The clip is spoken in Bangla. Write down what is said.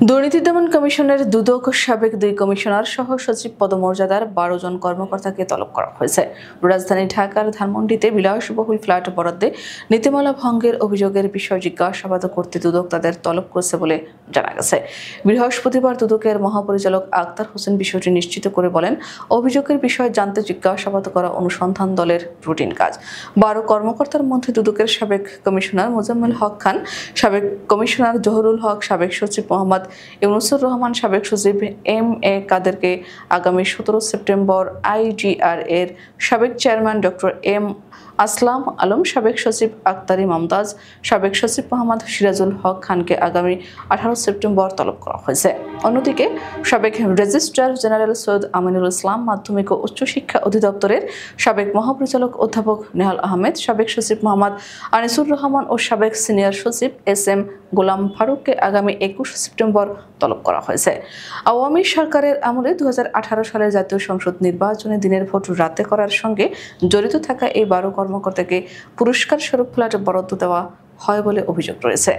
দুর্নীতি দমন কমিশনের দুদক সাবেক 2 কমিশনার সহ সচিব পদমর্যাদার 12 জন কর্মকর্তাকে তলব করা হয়েছে। রাজধানী ঢাকার ধানমন্ডিতে বিলাসবহুল ফ্ল্যাট বরাদ্দে নীতিমালা ভঙ্গের অভিযোগের বিষয় জিজ্ঞাসাবাদ করতে দুদক তাদের তলব করেছে বলে জানা গেছে। বৃহস্পতিবার দুদকের মহাপরিচালক আক্তার হোসেন বিষয়টি নিশ্চিত করে বলেন, অভিযোগের বিষয় জানতে জিজ্ঞাসাবাদ করা অনুসন্ধান দলের রুটিন কাজ। 12 কর্মকর্তার মধ্যে দুদকের সাবেক কমিশনার মোজাম্মেল হক খান, সাবেক কমিশনার জহুরুল হক, সাবেক সচিব মোহাম্মদ ইউনুসুর রহমান, সাবেক সচিব এম.এ. কাদেরকে আগামী 17 সেপ্টেম্বর, আইজিআর এর সাবেক চেয়ারম্যান ডক্টর এম আসলাম আলম, সাবেক সচিব আক্তারি মমতাজ, সাবেক সচিব মোহাম্মদ সিরাজুল হক খানকে আগামী 18 সেপ্টেম্বর তলব করা হয়েছে। অন্যদিকে সাবেক রেজিস্ট্রার জেনারেল সৈয়দ আমিনুল ইসলাম, মাধ্যমিক ও উচ্চশিক্ষা অধিদপ্তরের সাবেক মহাপরিচালক অধ্যাপক নেহাল আহমেদ, সাবেক সচিব মোহাম্মদ আনিসুর রহমান ও সাবেক সিনিয়র সচিব এস.এম. গোলাম ফারুককে আগামী 21 সেপ্টেম্বর তলব করা হয়েছে। আওয়ামী সরকারের আমলে 2018 সালের জাতীয় সংসদ নির্বাচনে দিনের ভোট রাতে করার সঙ্গে জড়িত থাকা এই 12 কর্মকর্তাকে পুরস্কার স্বরূপ ফ্ল্যাট বরাদ্দ দেওয়া হয় বলে অভিযোগ রয়েছে।